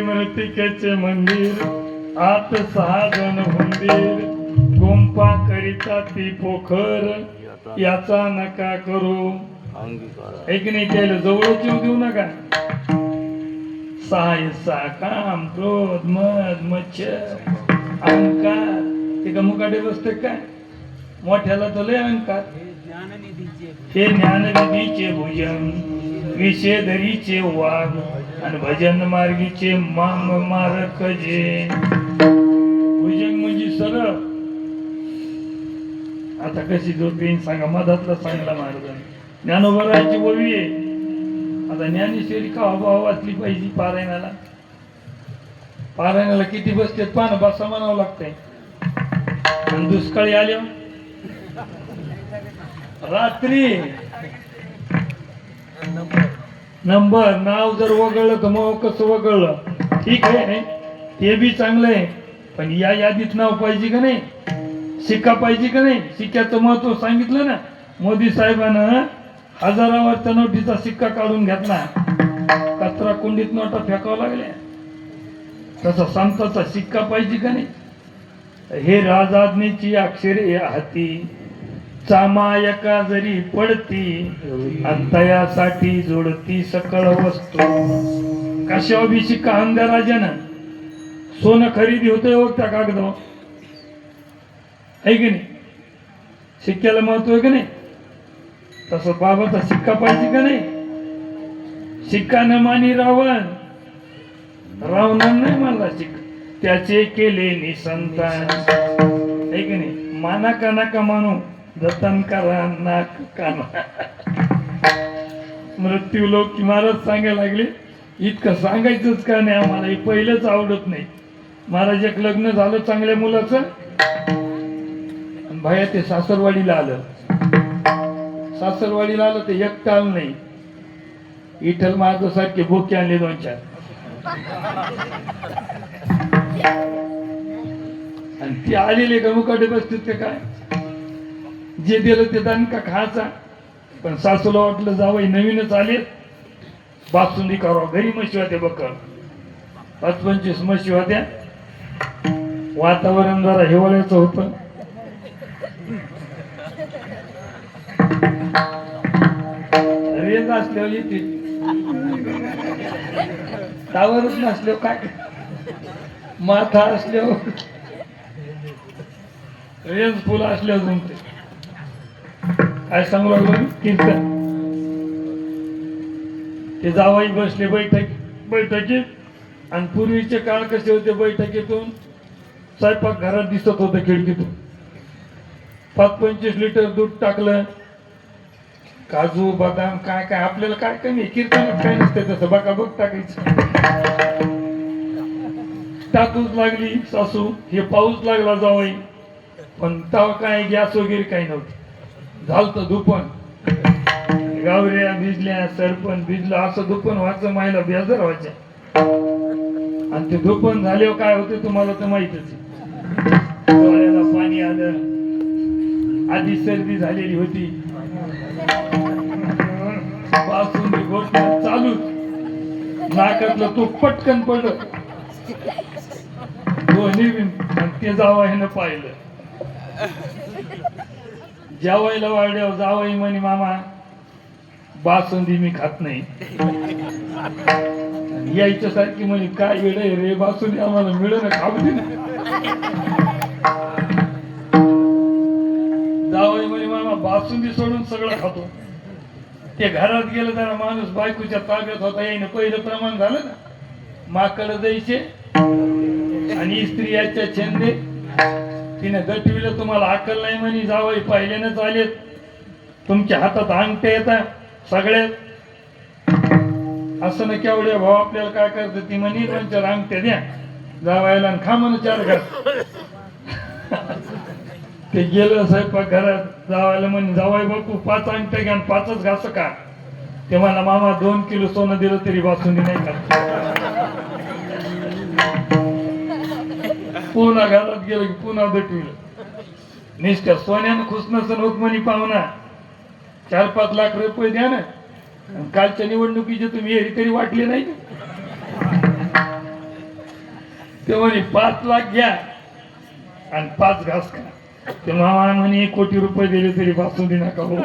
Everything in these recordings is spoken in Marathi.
मृतिकेचे मंदिर आत 6 जण हुंदीर गुंपा करिता ती पोखर याचा नका करू एक नाही त्याला जवळच येऊ देऊ नका सायसा काम क्रोध मद मच्छर अहंकार ते का मुकाडे बसते काय मोठ्याला तर लय अहंकार हे ज्ञाननिधीचे भुजन विषेधरीचे वाघ आणि भजन मार्गीचे मांग मारक जे भुजंग म्हणजे सरळ आता कशी झोपेन सांगा मधातला सांगला महाराजांनी ज्ञानोबराची ओवी आहे आता ज्ञानेश्वरी का भाव वाचली पाहिजे पारायणाला किती बसते पान बसा म्हणावं लागतंय आणि दुष्काळी आले रात्री नंबर नाव जर वगळलं तर मग कसं वगळलं ठीक आहे ते बी चांगलं आहे पण या यादीत नाव पाहिजे का नाही शिक्का पाहिजे का नाही शिक्क्याचं महत्व सांगितलं ना मोदी साहेबांना हजारावरच्या नोटीचा शिक्का काढून घेतला कचरा कुंडीत नोटा फेकावं लागल्या तसा संताचा शिक्का पाहिजे का नाही हे राजाज्ञेची अक्षरे हाती सामायका जरी पडती अंतयासाठी जोडती सकळ वस्तू कशावर बी शिक्का अंगराजानं सोनं खरेदी होतंय हो त्या कागदावर आहे की नाही शिक्क्याला महत्व आहे का नाही तसं बाबाचा शिक्का पाहिजे का नाही शिक्का न मानी रावणानं नाही मानला शिक्का त्याचे केले निसंतान आहे की नाही माना का नका मानू जतन करा नाक काना मृत्यू लोक महाराज सांगायला लागले इतकं सांगायचंच का नाही आम्हाला हे पहिलंच आवडत नाही महाराज एक लग्न झालं चांगल्या मुलाचं भाया ते सासरवाडीला आलं ते एक टाल नाही इठल महाराज सारखे भोके आणले 2-4 आणि ते आलेले का मुकाटे बसतात ते काय जे दिलं ते दणका खायचा पण सासूला वाटलं जावई नवीनच आले बासुंदी करावं घरी म्हशी होत्या बकर 25 म्हशी होत्या वातावरण जरा हिवाळ्याचं होतं रेत असल्यावर येते टावरच नसल्यावर काय माथा असल्यावर रेंज फुल असल्यावर जमते काय सांगू लागलो कीर्तन ते जावाई बसले बैठकीत आणि पूर्वीचे काळ कसे होते बैठकीतून स्वयंपाक घरात दिसत होतं खिडकीतून 25 लिटर दूध टाकलं काजू बदाम काय काय आपल्याला काय काय नाही कीर्तनात काय नसते तसं बघा बघ टाकायचं टाकूच लागली सासू हे पाऊस लागला जावाई पण तेव्हा काय गॅस वगैरे काही नव्हतं झालतं धुपण गावऱ्या भिजल्या सरपण भिजलं असं धुपण व्हायचं मायला बेजार व्हायच्या आणि ते धुपण झाल्यावर काय होते तुम्हाला तर माहितच डोळ्याला पाणी आलं आधी सर्दी झालेली होती बासुंदी घोटणं चालू नाकातलं तो पटकन पडलं ते जावयानं पाहिलं जेवायला वाढल्यावर जावई म्हणे मामा बासुंदी मी खात नाही यायच्यासारखी म्हणे काय वेळ रे बासुंदी आम्हाला मिळेल खाऊ दे ना जावई म्हणे मामा बासुंदी सोडून सगळं खातो ते घरात गेलं जरा माणूस बायकोच्या ताब्यात होता यायनं पहिलं प्रमाण झालं ना माकडं द्यायचे आणि स्त्रियाच्या छंदे तिने दटविलं तुम्हाला अक्कल नाही म्हणे जावई पहिल्यानंच आलेत तुमच्या हातात अंगठ्या येतात सगळ्यात असं ना केवढ्या भाऊ आपल्याला काय करतं ती म्हणे 2-4 अंगठ्या द्या जावायला आणि खा म्हणून 4 घास ते गेलं स्वयंपाक घरात जावायला म्हणे जावाई बापू 5 अंगठ्या घ्या 5च घास का ते मला मामा 2 किलो सोनं दिलं तरी बासुंदी नाही का पुन्हा घरात गेलं की पुन्हा दटविलं. निष्ठा सोन्यानं खुश नसन होत म्हणे पाहुणा. 4-5 लाख रुपये द्या ना. आणि कालच्या निवडणुकीचे तुम्ही हेरी तरी वाटले नाही. ते म्हणे 5 लाख घ्या आणि 5 घास खा. ते मामा म्हणे 1 कोटी रुपये दिले तरी वाचून दे नका हो.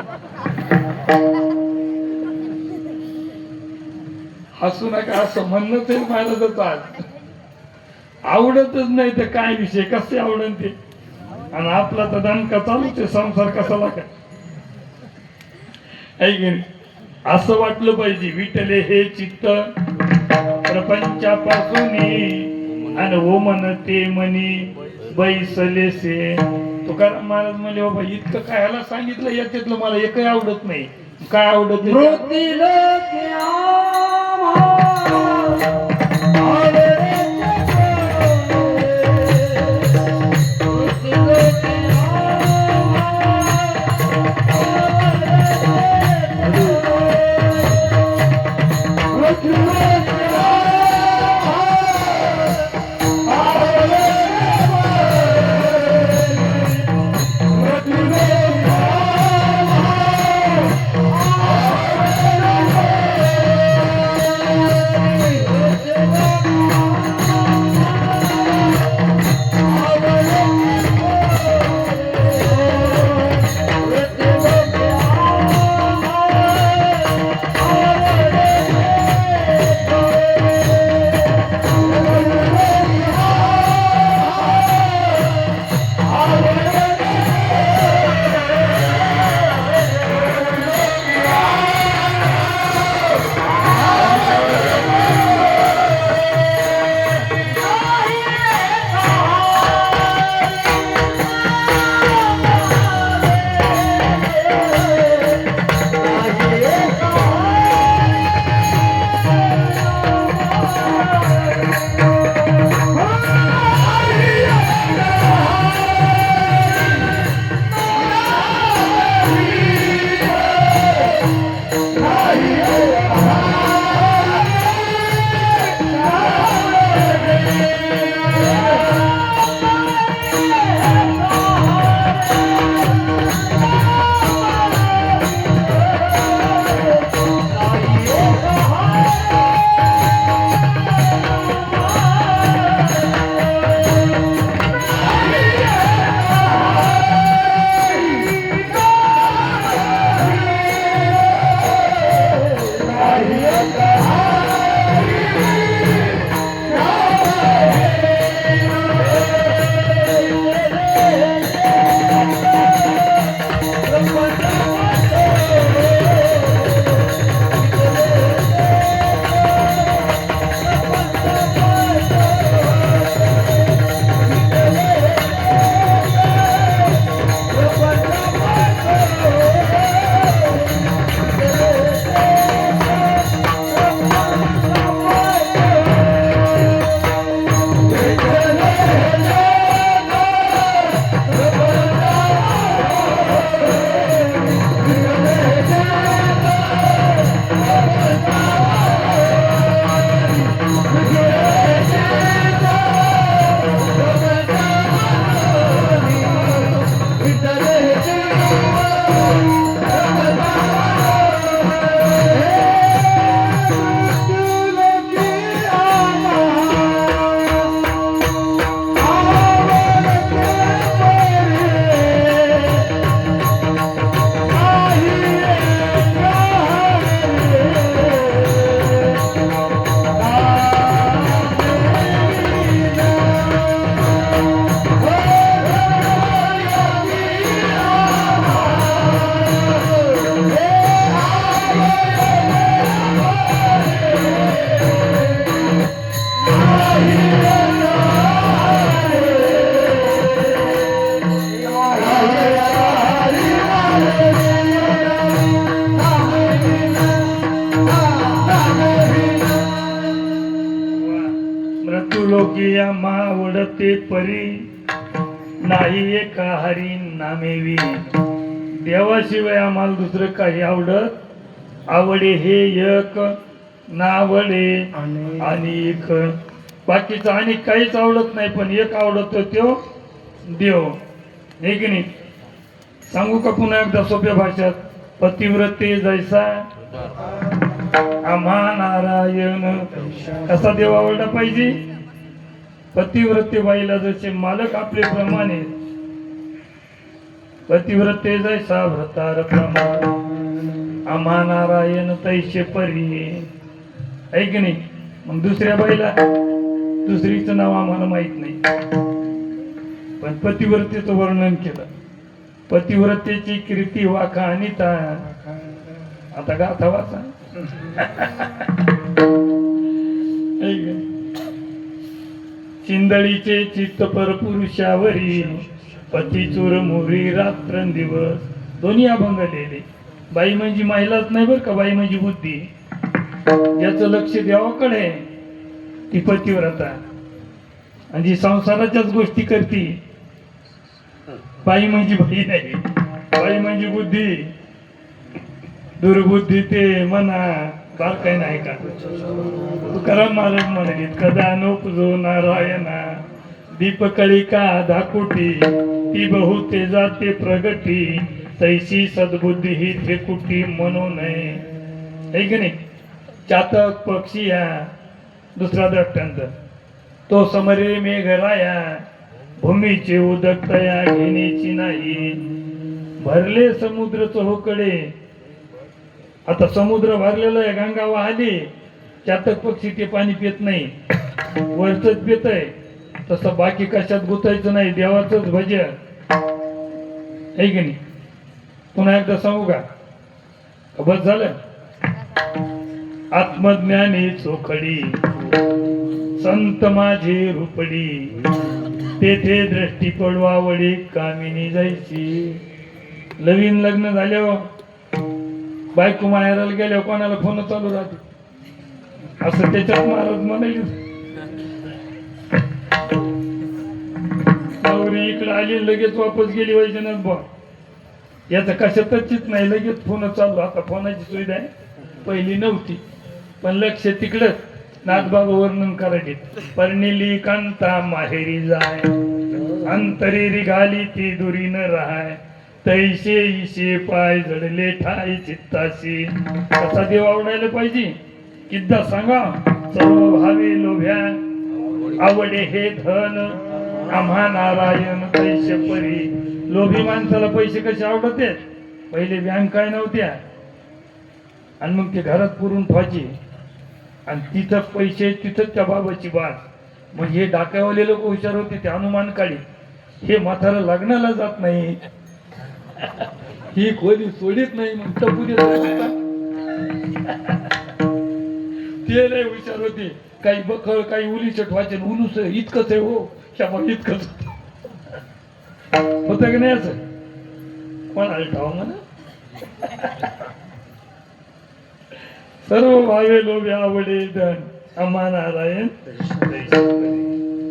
हसू नका असं म्हणणंच आहे महाराजाचं. आज आवडतच नाही तर काय विषय कसे आवडन ते. आणि आपला तर दणका चालूच आहे. संसार कसा काय ऐक असं वाटलं पाहिजे. विठले हे चित्त प्रपंचापासून आणि ओ म्हणते म्हणी बैसलेसे. तुकाराम महाराज म्हणले बाबा इतकं काय ह्याला सांगितलं याच्यातलं मला एकही आवडत नाही. काय आवडत नाही लोकिया मावडते परी नाही एका हरी नामेवी. देवाशिवाय आम्हाला दुसरं काही आवडे हे एक नावडे आणि एक बाकीचं आणि काहीच आवडत नाही, पण एक आवडतो तो देव. हे की नाही? सांगू का पुन्हा एकदा सोप्या भाषेत? पतिव्रते जैसा आम्हा नारायण. कसा देव आवडला पाहिजे? पतिव्रते बाईला जसे मालक आपले प्रमाणे, पतिव्रते जैसा व्रतार प्रमाण आम्हा नारायण तैसे परी. आहे की नाही? मग दुसऱ्या बाईला दुसरीचं नाव आम्हाला माहित नाही, पण पतिव्रतेचं वर्णन केलं. पतिव्रतेची कीर्ती वाखा अनिता. आता गाथा वाचा. चिंदळीचे चित्त परपुरुषावरी, पती चोर मुरी रात्रंदिवस. दोन्ही अभंग लिहिले. बाई म्हणजे महिलाच नाही बरं का, बाई म्हणजे बुद्धी. ज्याचं लक्ष देवाकडे ती पतिव्रता, आणि जी संसाराच्याच गोष्टी करती बाई म्हणजे बाई नाही, बाई म्हणजे बुद्धी. दुर्बुद्धी ते म्हणा बारकाय नाही का? तुकाराम महाराज म्हणाले, कदा नोपजो नारायणा दीपकळी का धाकुटी, ती बहुते जाते प्रगती, तैसी सद्बुद्धी ही त्रिकुटी म्हणू नये. है की नाही? चातक पक्षी या दुसरा दृष्टांत, तो समरे मेघराया, भूमीचे उदक तया घेण्याची नाही, भरले समुद्र चहोकडे. आता समुद्र भरलेला आहे, गंगा वाहली, चातक पक्षी ते पाणी पित नाही, वरच पित आहे. तसं बाकी कशात गुतायचं नाही, देवाचंच भजन. आहे की नाही? पुन्हा एकदा सांगू का? बस झालं. आत्मज्ञानी चोखडी संत माझी रुपडी, तेथे दृष्टी पडवावडी कामिनी जायची. नवीन लग्न झाल्यावर बायको माहेराला गेल्यावर कोणाला फोन चालू राहते, असं त्याच्यात महाराज म्हणाले. नवरी इकडे आली लगेच वापस गेली वैजनाथ बा, याचं कशातच नाही, लगेच फोन चालू. आता फोनाची सुविधा आहे, पहिली नव्हती, पण लक्ष तिकडं. नाथबाबा वर्णन करायचे, पर्णिली कांता माहेरी जाय, अंतरी रिघाली ती दुरी न राहाय, तैसे इशे पाय जडले ठाई चित्ताशी. कसा देव आवडायला पाहिजे? किद्दा सांगा. सर्व भावे लोभ्या आवडे हे धन, आम्हा नारायण पैसे परी. लोभी माणसाला पैसे कसे आवडते? पहिले बँक काय नव्हत्या, आणि मग ते घरात पुरून ठेवायचे, आणि तिथं पैसे तिथंच त्या बाबाची बात. मग हे डाकावाले लोक हुशार होते, ते अनुमान काढी, हे म्हातारा लग्नाला जात नाही, ही खोली सोडित नाही, मग टपू देत. ते लय हुशार होते. काही बखळ काही उलीचे ठेवायचे, उलूस इतकंच आहे हो, शाबास इतकंच होतं की नाही? असं कोणाला ठाव म्हणा. सर्व भावे लोभे आवडे धन, आम्हा नारायण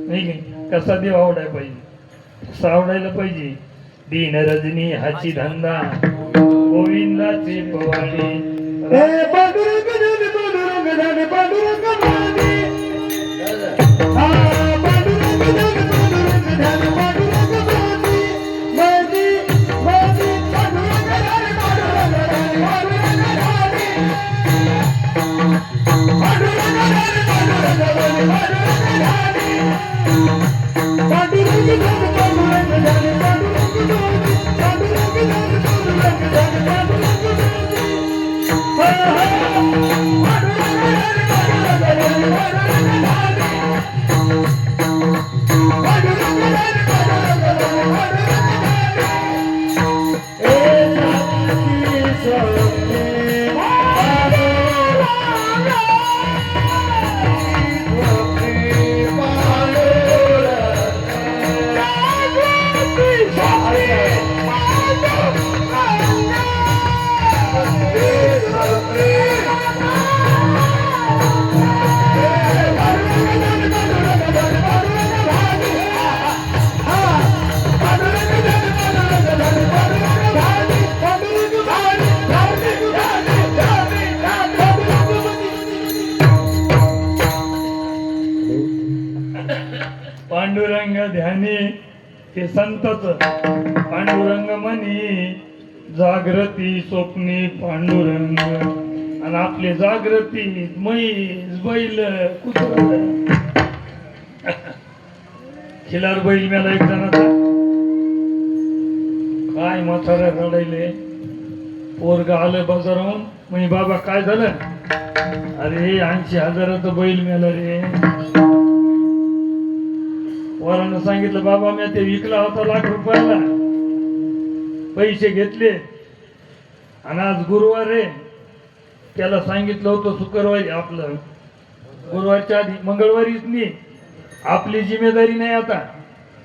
नाही. कसा देव आवडायला पाहिजे? कसा आवडायला पाहिजे? दीन रजनी हाची धंदा, गोविंदाचे पवाडे. Oh, पांडुरंग ध्यानी ते संतच पांडुरंग म्हणी जागृती स्वप्नी पांडुरंग आणि आपले जागृती म्हैस बैल कुत्र खिलार बैल मेला एक जणाचा काय म्हातारा रडायले पोरग आलं बाजाराहून म्हणे बाबा काय झालं अरे 80,000चा बैल मेला रे पोरानं सांगितलं बाबा मी ते विकला होता ₹1,00,000 पैसे घेतले आणि आज गुरुवार रे त्याला सांगितलं होतं शुक्रवारी आपलं गुरुवारच्या आधी मंगळवारीच नाही आपली जिम्मेदारी नाही आता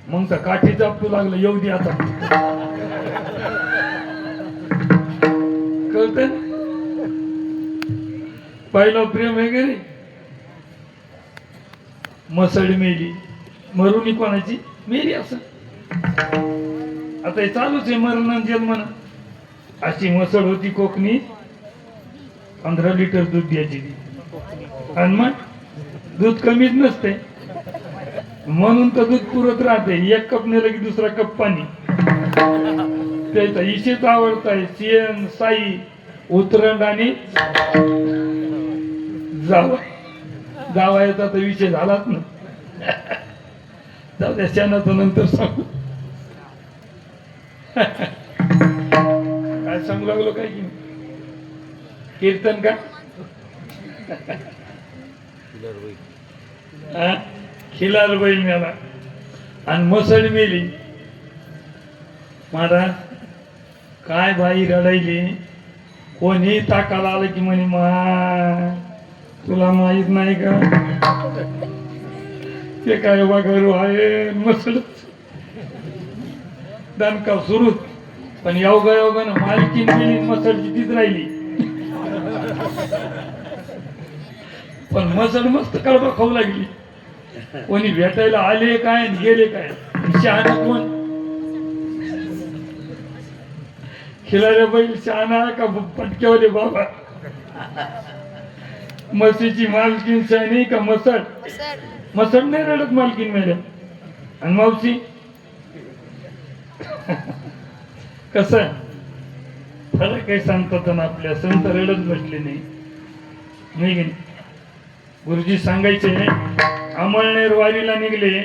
मग तर काठी चापू लागलं येऊ दे आता कळत पहिलं प्रेम आहे का रे मसळ मेली मरुनी कोणाची मेली असं आता हे चालूच आहे मरण जन्म अशी मसळ होती कोकणी 15 लिटर दूध द्यायची ती आणि मग दूध कमीच नसते म्हणून तर दूध पुरत राहते एक कप नेलं की दुसरा कप पाणी त्याचा इशेच आवडताय सियन साई उतरंड आणि जावायचा तर विषय झालाच ना जाऊ द्या क्षणाचं नंतर सांगू काय सांगू लागलो काय की कीर्तन का खिलार बैल मेला आणि मसळ मेली महाराज काय बाई रडायली कोणी ताकाला आलं की म्हणे मा तुला माहित नाही का ते काय वगैरे आहे मसळच दणका सुरूच पण योगायोगानं मालकीन गेली मसळची तीच राहिली पण मसळ मस्त कडबा खाऊ लागली कोणी भेटायला आले काय गेले काय शहाणा कोण खिलारे बैल शहाणा का पटक्यावले बाबा म्हशीची मालकीन शहाणी का मसळ मसळ नाही रडत मालकीन मेल्या आणि मावशी कस फरक काही सांगतात ना आपल्या संत रडत बसले नाही गुरुजी सांगायचे अमळनेर वारीला निघले